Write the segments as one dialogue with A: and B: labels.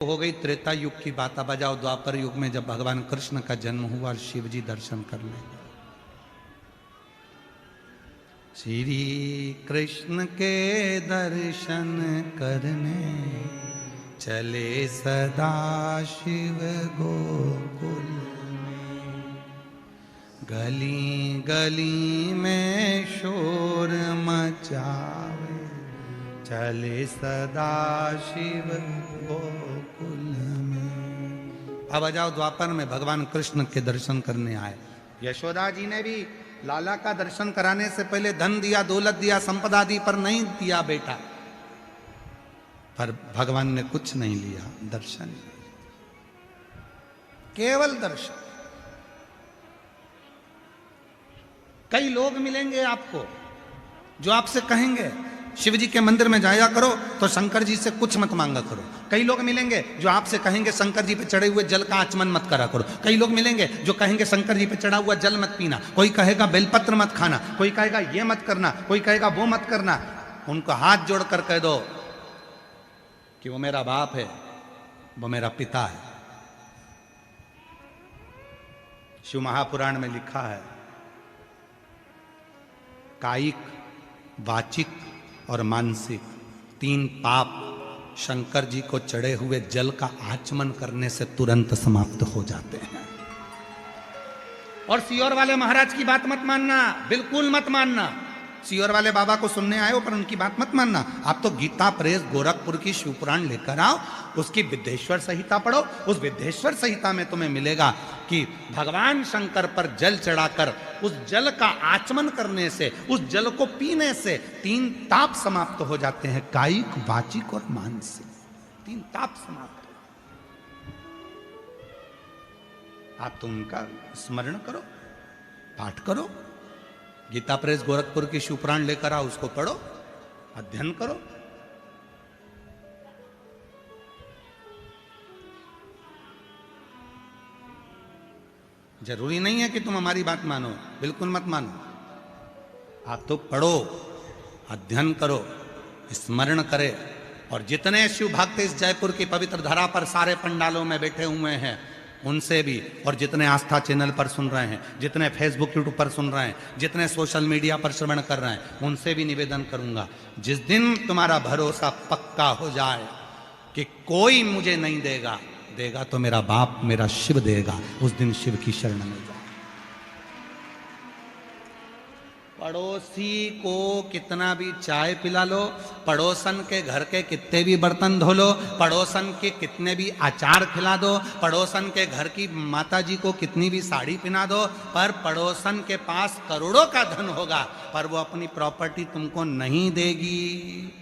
A: हो गई त्रेता युग की बात। अब आ जाओ द्वापर युग में, जब भगवान कृष्ण का जन्म हुआ और शिव जी दर्शन करने गए। श्री कृष्ण के दर्शन करने चले सदा शिव गोकुल में। गली गली में शोर मचावे चले सदा शिव गोकुल में। अब आ जाओ द्वापर में, भगवान कृष्ण के दर्शन करने आए। यशोदा जी ने भी लाला का दर्शन कराने से पहले धन दिया, दौलत दिया, संपदा दी, पर नहीं दिया बेटा। पर भगवान ने कुछ नहीं लिया, दर्शन, केवल दर्शन। कई लोग मिलेंगे आपको जो आपसे कहेंगे शिव जी के मंदिर में जाया करो तो शंकर जी से कुछ मत मांगा करो। कई लोग मिलेंगे जो आपसे कहेंगे शंकर जी पे चढ़े हुए जल का आचमन मत करा करो। कई लोग मिलेंगे जो कहेंगे शंकर जी पे चढ़ा हुआ जल मत पीना। कोई कहेगा बेलपत्र मत खाना, कोई कहेगा ये मत करना, कोई कहेगा वो मत करना। उनको हाथ जोड़कर कह दो कि वो मेरा बाप है, वो मेरा पिता है। शिव महापुराण में लिखा है, कायिक, वाचिक और मानसिक तीन पाप शंकर जी को चढ़े हुए जल का आचमन करने से तुरंत समाप्त हो जाते हैं। और सियोर वाले महाराज की बात मत मानना, बिल्कुल मत मानना। सियोर वाले बाबा को सुनने आए हो पर उनकी बात मत मानना। आप तो गीता प्रेस गोरखपुर की शिवपुराण लेकर आओ, उसकी विद्येश्वर संहिता पढ़ो। उस विद्येश्वर संहिता में तुम्हें मिलेगा कि भगवान शंकर पर जल चढ़ाकर उस जल का आचमन करने से, उस जल को पीने से तीन ताप समाप्त हो जाते हैं, कायिक, वाचिक और मानसिक। तीन ताप समाप्त। आप तो उनका स्मरण करो, पाठ करो। गीता प्रेस गोरखपुर की शिवपुराण लेकर आओ, उसको पढ़ो, अध्ययन करो। जरूरी नहीं है कि तुम हमारी बात मानो, बिल्कुल मत मानो। आप तो पढ़ो, अध्ययन करो, स्मरण करे। और जितने शिव भक्त इस जयपुर की पवित्र धरा पर सारे पंडालों में बैठे हुए हैं उनसे भी, और जितने आस्था चैनल पर सुन रहे हैं, जितने फेसबुक यूट्यूब पर सुन रहे हैं, जितने सोशल मीडिया पर श्रवण कर रहे हैं, उनसे भी निवेदन करूंगा, जिस दिन तुम्हारा भरोसा पक्का हो जाए कि कोई मुझे नहीं देगा, देगा तो मेरा बाप, मेरा शिव देगा, उस दिन शिव की शरण में जाओ। पड़ोसी को कितना भी चाय पिला लो, पड़ोसन के घर के कितने भी बर्तन धो लो, पड़ोसन के कितने भी अचार खिला दो, पड़ोसन के घर की माता जी को कितनी भी साड़ी पहना दो, पर पड़ोसन के पास करोड़ों का धन होगा पर वो अपनी प्रॉपर्टी तुमको नहीं देगी।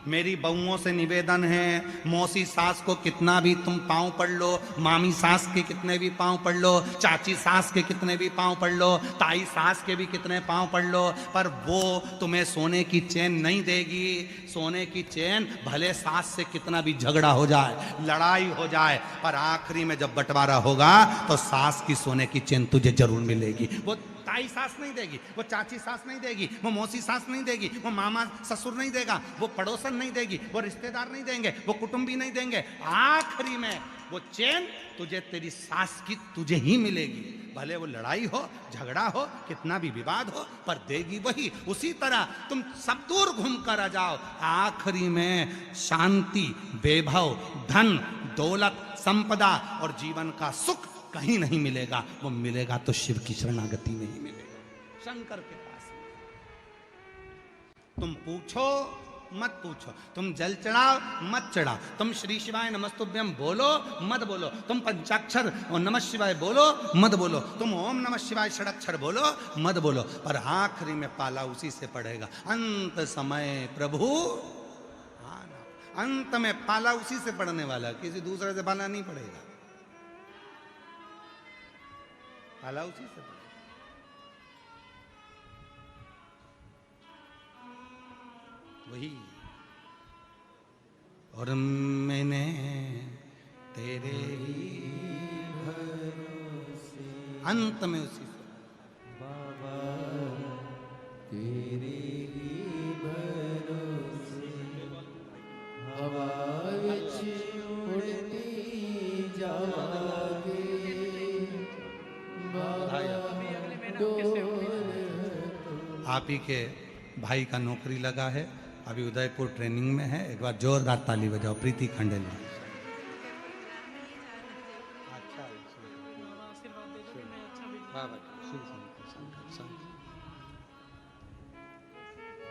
A: मेरी बहुओं से निवेदन है, मौसी सास को कितना भी तुम पांव पड़ लो, मामी सास के कितने भी पांव पड़ लो, चाची सास के कितने भी पांव पड़ लो, ताई सास के भी कितने पांव पड़ लो, पर वो तुम्हें सोने की चैन नहीं देगी। सोने की चैन भले सास से कितना भी झगड़ा हो जाए, लड़ाई हो जाए, पर आखिरी में जब बंटवारा होगा तो सास की सोने की चैन तुझे जरूर मिलेगी। वो ताई सास नहीं देगी, वो चाची सास नहीं देगी, वो मौसी सास नहीं देगी, वो मामा ससुर नहीं देगा, वो पड़ोसन नहीं देगी, वो रिश्तेदार नहीं देंगे, वो कुटुंबी नहीं देंगे। आखिरी में वो चैन तुझे तेरी सास की तुझे ही मिलेगी। भले वो लड़ाई हो, झगड़ा हो, कितना भी विवाद हो, पर देगी वही। उसी तरह तुम सब दूर घूम कर आ जाओ, आखिरी में शांति, वैभव, धन, दौलत, संपदा और जीवन का सुख कहीं नहीं मिलेगा। वो मिलेगा तो शिव की शरणागति में ही मिलेगा, शंकर के पास। तुम पूछो मत पूछो, तुम जल चढ़ाओ मत चढ़ाओ, तुम श्री शिवाय नमस्तुभ्यम बोलो मत बोलो, तुम पंचाक्षर और नमः शिवाय बोलो मत बोलो, तुम ओम नमः शिवाय षडक्षर बोलो मत बोलो, पर आखिरी में पाला उसी से पड़ेगा। अंत समय प्रभु आना, अंत में पाला उसी से पड़ने वाला, किसी दूसरे से पाला नहीं पड़ेगा, पाला उसी से। वही और मैंने तेरे ही भरोसे, अंत में उसी से
B: बाबा तेरे ही भरोसे हवा विच उड़ती
A: आप ही के भाई का नौकरी लगा है, अभी उदयपुर ट्रेनिंग में है। एक बार जोरदार ताली बजाओ प्रीति खंडेल।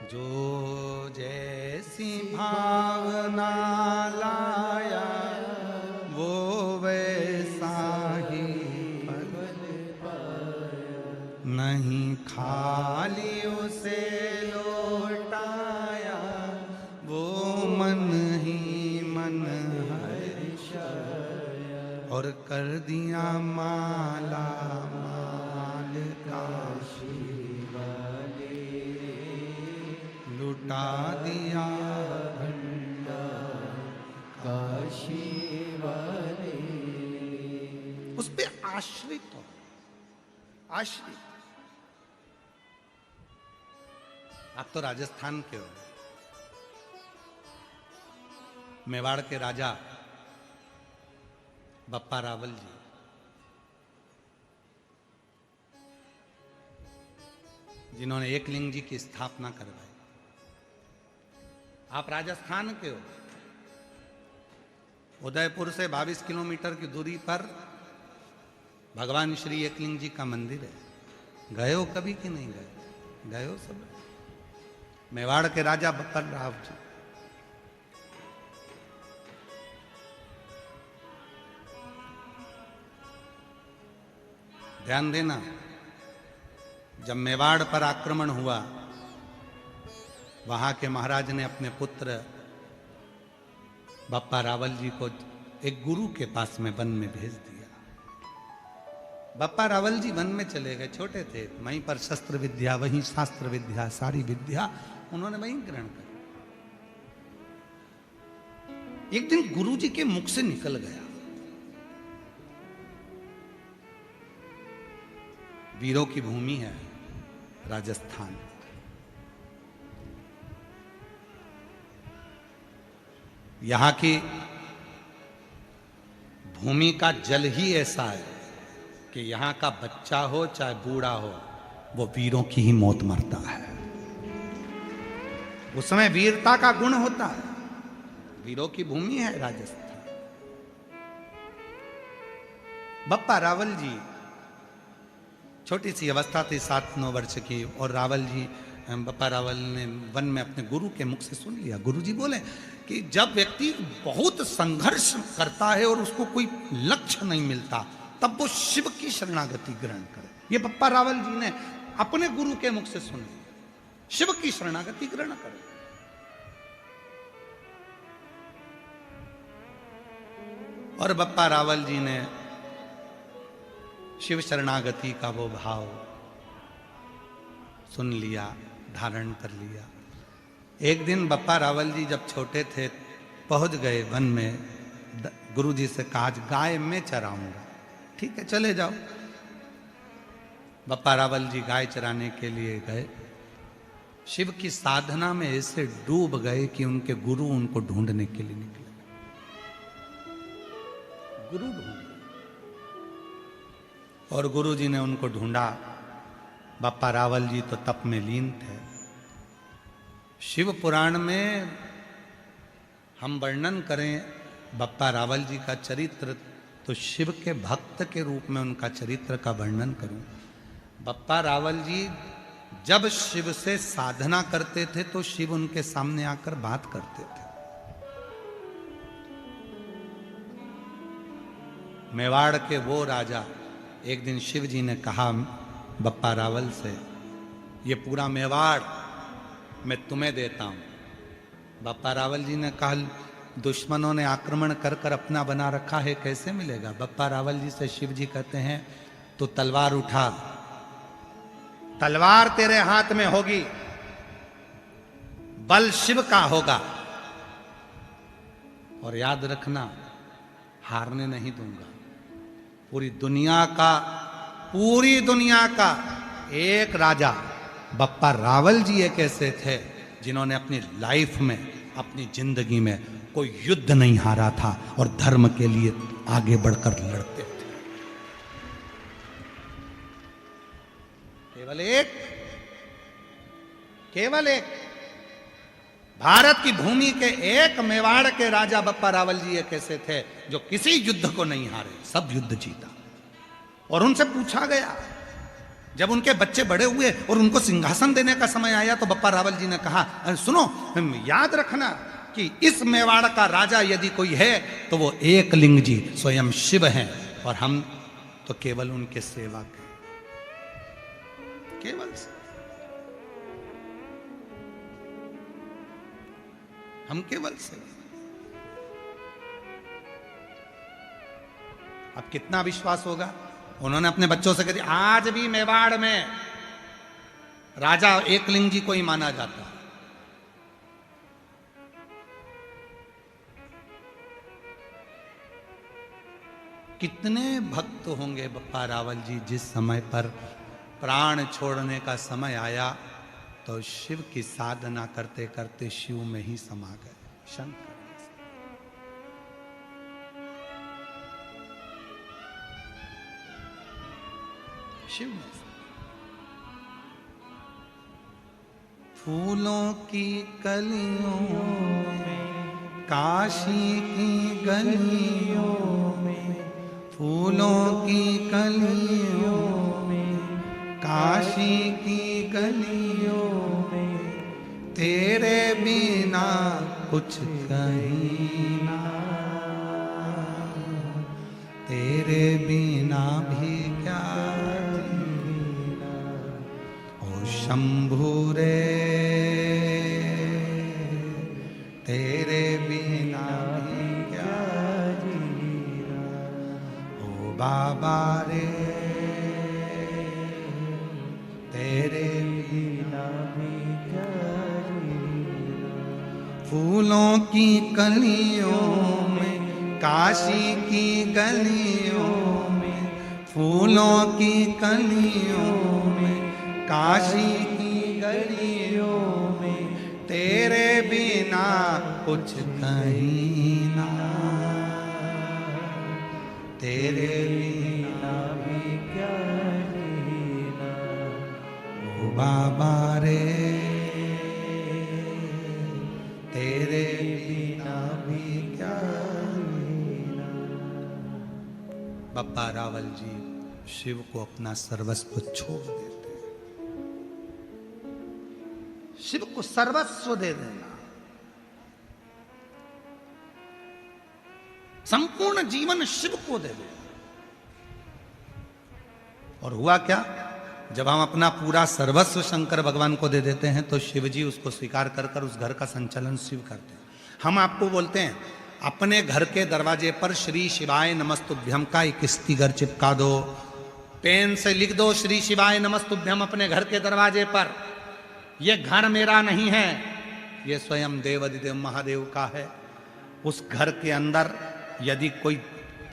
A: जो जैसी भावना लाया वो वैसा ही फल नहीं, खाली उसे लौटाया वो मन ही मन हर्ष, और कर दिया माला माल काशी वाले, लुटा दिया भंडार
B: काशी वाले।
A: उस पे आश्रित हो, आश्रित। आप तो राजस्थान के हो, मेवाड़ के राजा बप्पा रावल जी, जिन्होंने एकलिंग जी की स्थापना करवाई। आप राजस्थान के हो, उदयपुर से 22 किलोमीटर की दूरी पर भगवान श्री एकलिंग जी का मंदिर है। गए हो कभी कि नहीं गए? गए हो सब? मेवाड़ के राजा बप्पा राव जी, ध्यान देना, जब मेवाड़ पर आक्रमण हुआ, वहां के महाराज ने अपने पुत्र बप्पा रावल जी को एक गुरु के पास में वन में भेज दिया। बप्पा रावल जी वन में चले गए, छोटे थे, वहीं पर शस्त्र विद्या, वहीं शास्त्र विद्या, सारी विद्या उन्होंने वहीं ग्रहण कर। एक दिन गुरु जी के मुख से निकल गया, वीरों की भूमि है राजस्थान, यहां की भूमि का जल ही ऐसा है कि यहां का बच्चा हो चाहे बूढ़ा हो, वो वीरों की ही मौत मरता है। उसमें वीरता का गुण होता है। वीरों की भूमि है राजस्थान। बप्पा रावल जी छोटी सी अवस्था थी, 7-9 वर्ष की, और रावल जी, बप्पा रावल ने वन में अपने गुरु के मुख से सुन लिया। गुरु जी बोले कि जब व्यक्ति बहुत संघर्ष करता है और उसको कोई लक्ष्य नहीं मिलता, तब वो शिव की शरणागति ग्रहण करे। ये बप्पा रावल जी ने अपने गुरु के मुख से सुन लिया, शिव की शरणागति ग्रहण करे। और बप्पा रावल जी ने शिव शरणागति का वो भाव सुन लिया, धारण कर लिया। एक दिन बप्पा रावल जी जब छोटे थे, पहुंच गए वन में, गुरु जी से कहा, आज गाय मैं चराऊंगा। ठीक है, चले जाओ। बप्पा रावल जी गाय चराने के लिए गए। शिव की साधना में ऐसे डूब गए कि उनके गुरु उनको ढूंढने के लिए निकले। गुरु ढूंढे और गुरु जी ने उनको ढूंढा। बप्पा रावल जी तो तप में लीन थे। शिव पुराण में हम वर्णन करें बप्पा रावल जी का चरित्र, तो शिव के भक्त के रूप में उनका चरित्र का वर्णन करूं। बप्पा रावल जी जब शिव से साधना करते थे तो शिव उनके सामने आकर बात करते थे। मेवाड़ के वो राजा, एक दिन शिव जी ने कहा बप्पा रावल से, ये पूरा मेवाड़ मैं तुम्हें देता हूं। बप्पा रावल जी ने कहा, दुश्मनों ने आक्रमण कर कर अपना बना रखा है, कैसे मिलेगा? बप्पा रावल जी से शिव जी कहते हैं, तो तलवार उठा, तलवार तेरे हाथ में होगी, बल शिव का होगा, और याद रखना हारने नहीं दूंगा। पूरी दुनिया का एक राजा बप्पा रावल जी एक ऐसे थे जिन्होंने अपनी लाइफ में, अपनी जिंदगी में कोई युद्ध नहीं हारा था और धर्म के लिए आगे बढ़कर लड़ते थे। केवल एक केवल एक। भारत की भूमि के एक मेवाड़ के राजा बप्पा रावल जी एक ऐसे थे जो किसी युद्ध को नहीं हारे, सब युद्ध जीता। और उनसे पूछा गया, जब उनके बच्चे बड़े हुए और उनको सिंहासन देने का समय आया, तो बप्पा रावल जी ने कहा, "अरे सुनो, याद रखना कि इस मेवाड़ का राजा यदि कोई है तो वो एक लिंग जी स्वयं शिव हैं, और हम तो केवल उनके सेवक हैं, केवल हम केवल सेवक। अब कितना विश्वास होगा। उन्होंने अपने बच्चों से कह दिया, आज भी मेवाड़ में राजा एकलिंग जी को ही माना जाता है। कितने भक्त होंगे बप्पा रावल जी, जिस समय पर प्राण छोड़ने का समय आया तो शिव की साधना करते करते शिव में ही समा गए। शंकर शिव में। फूलों की कलियों में, काशी की गलियों में, फूलों की कलियों में, काशी की गलियों में, तेरे बिना कुछ कहीं ना, तेरे बिना भी क्या जीना, ओ शंभू रे, तेरे बिना भी क्या जीना, ओ बाबा रे, तेरे बिना भी क्या जीना। फूलों की कलियों में, काशी की गलियों में, फूलों की कलियों में, काशी की गलियों में, तेरे बिना कुछ कहीं ना, तेरे बिना भी क्या जीना, ओ बाबा रे, तेरे बिना भी क्या जीना। बप्पा रावल जी शिव को अपना सर्वस्व छोड़ देते हैं। शिव को सर्वस्व दे देना, संपूर्ण जीवन शिव को दे देना। और हुआ क्या, जब हम अपना पूरा सर्वस्व शंकर भगवान को दे देते हैं तो शिव जी उसको स्वीकार कर कर उस घर का संचालन शिव करते हैं। हम आपको बोलते हैं, अपने घर के दरवाजे पर श्री शिवाय नमस्तुभ्यम का एक स्टिकर चिपका दो, पेन से लिख दो श्री शिवाय नमस्तुभ्यम अपने घर के दरवाजे पर। यह घर मेरा नहीं है, यह स्वयं देवाधिदेव महादेव का है। उस घर के अंदर यदि कोई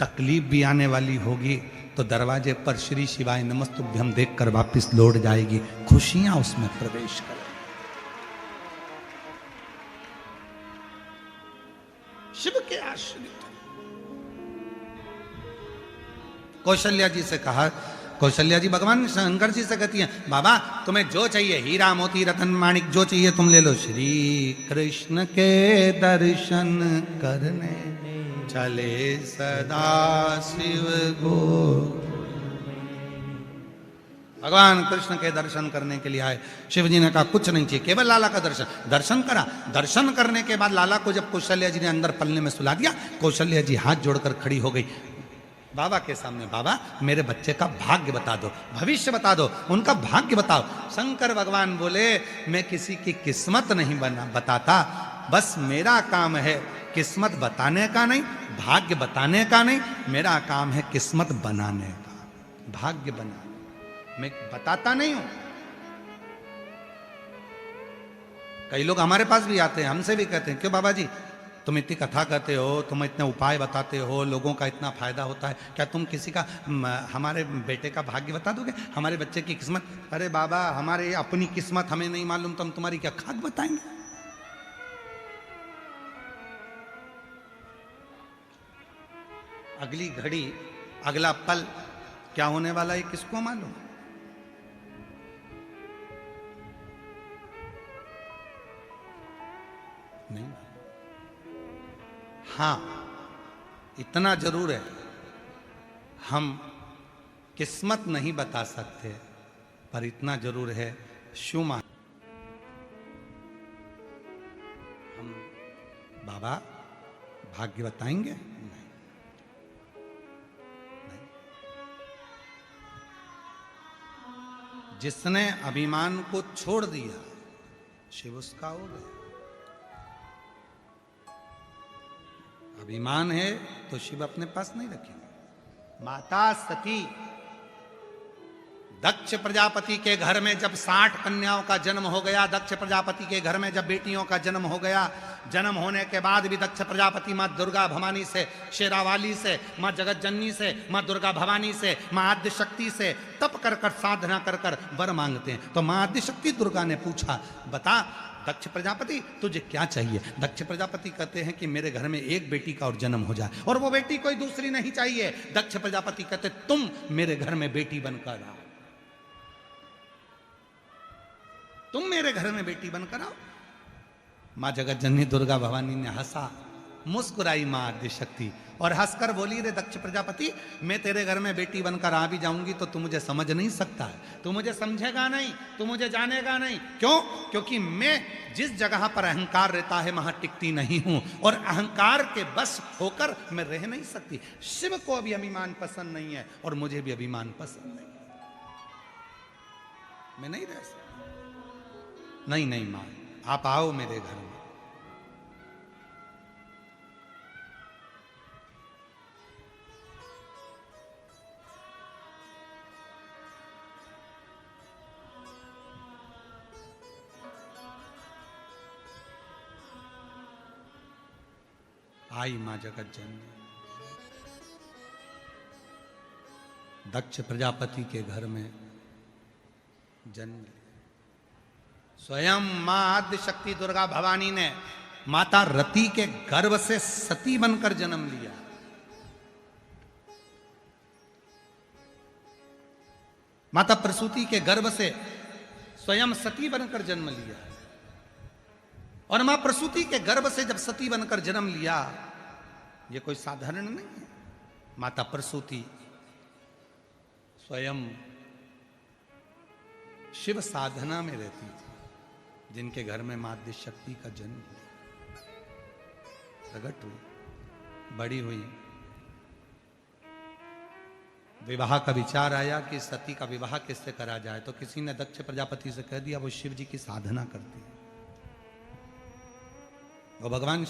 A: तकलीफ भी आने वाली होगी तो दरवाजे पर श्री शिवाय नमस्तुभ्यम देखकर वापस लौट जाएगी, खुशियां उसमें प्रवेश करें। शिव के आश्रित। कौशल्या जी से कहा, कौशल्या जी भगवान शंकर जी से कहती हैं, बाबा तुम्हें जो चाहिए, हीरा मोती रतन माणिक जो चाहिए तुम ले लो। श्री कृष्ण के दर्शन करने चले सदा शिव गो। भगवान कृष्ण के दर्शन करने के लिए आए। शिव जी ने कहा कुछ नहीं चाहिए, केवल लाला का दर्शन। दर्शन करा, दर्शन करने के बाद लाला को जब कौशल्या जी ने अंदर पलने में सुला दिया, कौशल्या जी हाथ जोड़कर खड़ी हो गई बाबा के सामने। बाबा मेरे बच्चे का भाग्य बता दो, भविष्य बता दो, उनका भाग्य बताओ। शंकर भगवान बोले, मैं किसी की किस्मत नहीं बताता, बस मेरा काम है किस्मत बताने का नहीं, भाग्य बताने का नहीं, मेरा काम है किस्मत बनाने का, भाग्य बनाने। मैं बताता नहीं हूं। कई लोग हमारे पास भी आते हैं, हमसे भी कहते हैं, क्यों बाबा जी तुम इतनी कथा करते हो, तुम इतने उपाय बताते हो, लोगों का इतना फायदा होता है, क्या तुम किसी का, हमारे बेटे का भाग्य बता दोगे, हमारे बच्चे की किस्मत? अरे बाबा हमारे अपनी किस्मत हमें नहीं मालूम तो हम तुम्हारी क्या खाक बताएंगे? अगली घड़ी अगला पल क्या होने वाला है किसको मालूम? नहीं। हां, इतना जरूर है, हम किस्मत नहीं बता सकते, पर इतना जरूर है, शुमा हम बाबा भाग्य बताएंगे? नहीं, नहीं। जिसने अभिमान को छोड़ दिया, शिव उसका हो गया। अभिमान है तो शिव अपने पास नहीं रखेंगे। माता सती दक्ष प्रजापति के घर में जब 60 कन्याओं का जन्म हो गया, दक्ष प्रजापति के घर में जब बेटियों का जन्म हो गया, जन्म होने के बाद भी दक्ष प्रजापति माँ दुर्गा भवानी से, शेरावाली से, माँ जगत जननी से, माँ दुर्गा भवानी से, माँ आद्य शक्ति से तप कर कर साधना कर कर वर मांगते हैं। तो माँ आद्य शक्ति दुर्गा ने पूछा, बता दक्ष प्रजापति तुझे क्या चाहिए? दक्ष प्रजापति कहते हैं कि मेरे घर में एक बेटी का और जन्म हो जाए, और वो बेटी कोई दूसरी नहीं चाहिए। दक्ष प्रजापति कहते तुम मेरे घर में बेटी बनकर आओ, तुम मेरे घर में बेटी बनकर आओ। मां जगत जननी दुर्गा भवानी ने हंसा, मुस्कुराई मां आद्य शक्ति, और हंसकर बोली, रे दक्ष प्रजापति, मैं तेरे घर में बेटी बनकर आ भी जाऊंगी तो तू मुझे समझ नहीं सकता है, तू मुझे समझेगा नहीं, तू मुझे जानेगा नहीं। क्यों? क्योंकि मैं जिस जगह पर अहंकार रहता है वहां टिकती नहीं हूं, और अहंकार के बस होकर मैं रह नहीं सकती। शिव को अभी अभिमान पसंद नहीं है, और मुझे भी अभिमान पसंद नहीं, मैं नहीं रह सकता। नहीं नहीं मां, आप आओ मेरे घर में। आई मां जगत जननी, दक्ष प्रजापति के घर में जन्म। स्वयं मां आद्य शक्ति दुर्गा भवानी ने माता रति के गर्भ से सती बनकर जन्म लिया। माता प्रसूति के गर्भ से स्वयं सती बनकर जन्म लिया, और मां प्रसूति के गर्भ से जब सती बनकर जन्म लिया, यह कोई साधारण नहीं है। माता प्रसूति स्वयं शिव साधना में रहती थी, जिनके घर में मां आद्य शक्ति का जन्म हुआ, प्रकट हुई, बड़ी हुई। विवाह का विचार आया कि सती का विवाह किससे करा जाए, तो किसी ने दक्ष प्रजापति से कह दिया वो शिव जी की साधना करती है, वो भगवान